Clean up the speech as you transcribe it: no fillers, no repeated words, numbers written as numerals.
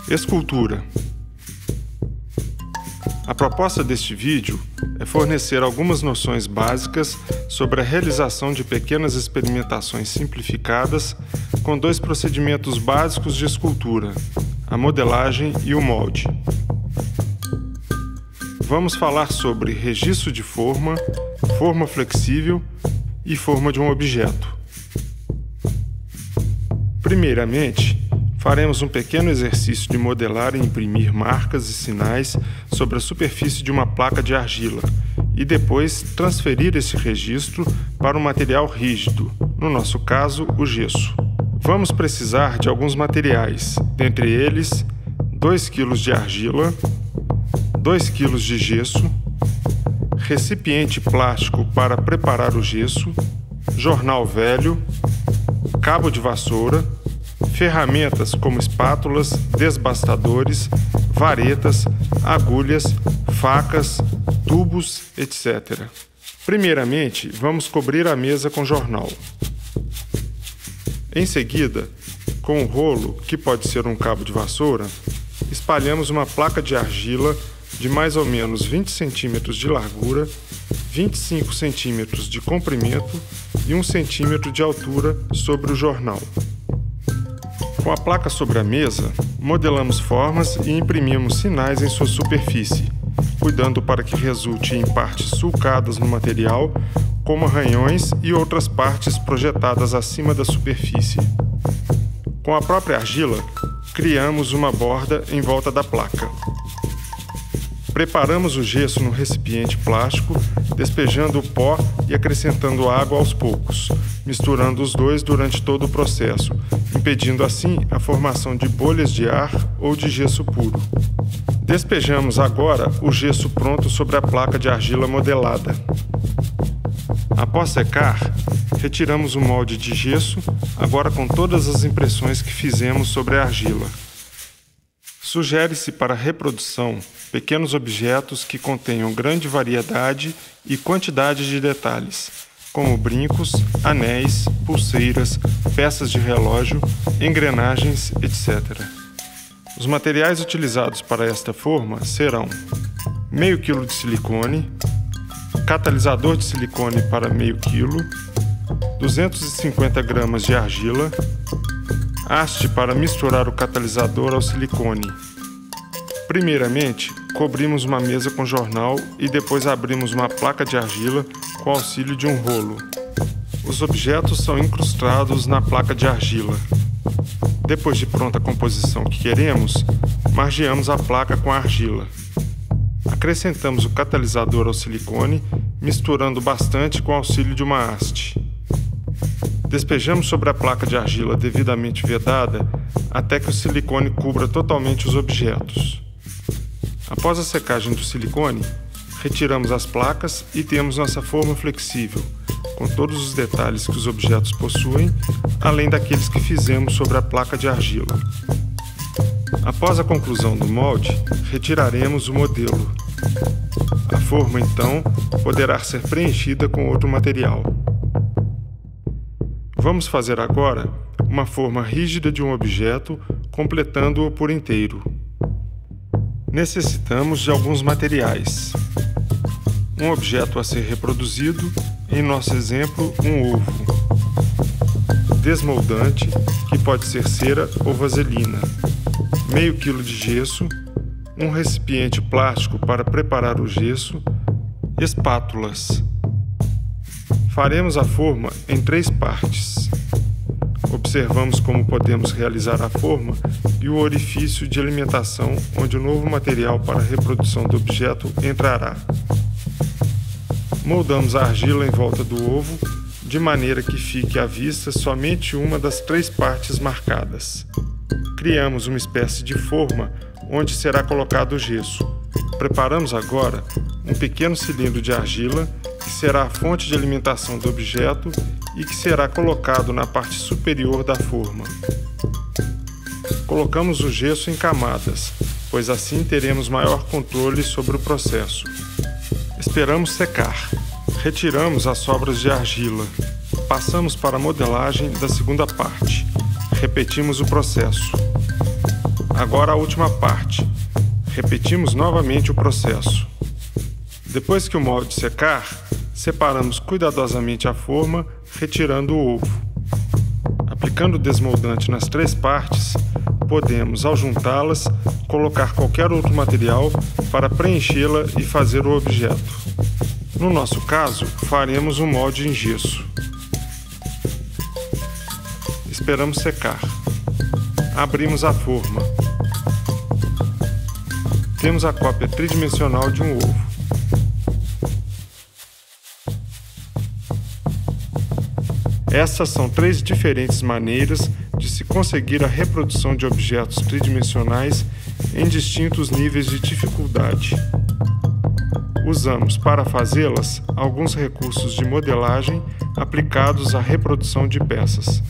Escultura. A proposta deste vídeo é fornecer algumas noções básicas sobre a realização de pequenas experimentações simplificadas com dois procedimentos básicos de escultura, a modelagem e o molde. Vamos falar sobre registro de forma, forma flexível e forma de um objeto. Primeiramente, faremos um pequeno exercício de modelar e imprimir marcas e sinais sobre a superfície de uma placa de argila e depois transferir esse registro para um material rígido, no nosso caso, o gesso. Vamos precisar de alguns materiais, dentre eles 2 kg de argila, 2 kg de gesso, recipiente plástico para preparar o gesso, jornal velho, cabo de vassoura, ferramentas como espátulas, desbastadores, varetas, agulhas, facas, tubos, etc. Primeiramente, vamos cobrir a mesa com jornal. Em seguida, com o rolo, que pode ser um cabo de vassoura, espalhamos uma placa de argila de mais ou menos 20 cm de largura, 25 cm de comprimento e 1 cm de altura sobre o jornal. Com a placa sobre a mesa, modelamos formas e imprimimos sinais em sua superfície, cuidando para que resulte em partes sulcadas no material, como arranhões e outras partes projetadas acima da superfície. Com a própria argila, criamos uma borda em volta da placa. Preparamos o gesso no recipiente plástico, despejando o pó e acrescentando água aos poucos, misturando os dois durante todo o processo, impedindo assim a formação de bolhas de ar ou de gesso puro. Despejamos agora o gesso pronto sobre a placa de argila modelada. Após secar, retiramos o molde de gesso, agora com todas as impressões que fizemos sobre a argila. Sugere-se para a reprodução pequenos objetos que contenham grande variedade e quantidade de detalhes, como brincos, anéis, pulseiras, peças de relógio, engrenagens, etc. Os materiais utilizados para esta forma serão meio quilo de silicone, catalisador de silicone para meio quilo, 250 gramas de argila, haste para misturar o catalisador ao silicone. Primeiramente, cobrimos uma mesa com jornal e depois abrimos uma placa de argila com auxílio de um rolo. Os objetos são incrustados na placa de argila. Depois de pronta a composição que queremos, margeamos a placa com a argila. Acrescentamos o catalisador ao silicone, misturando bastante com o auxílio de uma haste. Despejamos sobre a placa de argila devidamente vedada até que o silicone cubra totalmente os objetos. Após a secagem do silicone, retiramos as placas e temos nossa forma flexível, com todos os detalhes que os objetos possuem, além daqueles que fizemos sobre a placa de argila. Após a conclusão do molde, retiraremos o modelo. A forma, então, poderá ser preenchida com outro material. Vamos fazer agora uma forma rígida de um objeto, completando-o por inteiro. Necessitamos de alguns materiais. Um objeto a ser reproduzido, em nosso exemplo, um ovo. Desmoldante, que pode ser cera ou vaselina. Meio quilo de gesso, um recipiente plástico para preparar o gesso, espátulas. Faremos a forma em 3 partes. Observamos como podemos realizar a forma e o orifício de alimentação onde o novo material para a reprodução do objeto entrará. Moldamos a argila em volta do ovo, de maneira que fique à vista somente uma das 3 partes marcadas. Criamos uma espécie de forma onde será colocado o gesso. Preparamos agora um pequeno cilindro de argila, que será a fonte de alimentação do objeto e que será colocado na parte superior da forma. Colocamos o gesso em camadas, pois assim teremos maior controle sobre o processo. Esperamos secar. Retiramos as sobras de argila. Passamos para a modelagem da segunda parte. Repetimos o processo. Agora a última parte. Repetimos novamente o processo. Depois que o molde secar, separamos cuidadosamente a forma, retirando o ovo. Aplicando o desmoldante nas 3 partes, podemos, ao juntá-las, colocar qualquer outro material para preenchê-la e fazer o objeto. No nosso caso, faremos um molde em gesso. Esperamos secar. Abrimos a forma. Temos a cópia tridimensional de um ovo. Essas são 3 diferentes maneiras de se conseguir a reprodução de objetos tridimensionais em distintos níveis de dificuldade. Usamos para fazê-las alguns recursos de modelagem aplicados à reprodução de peças.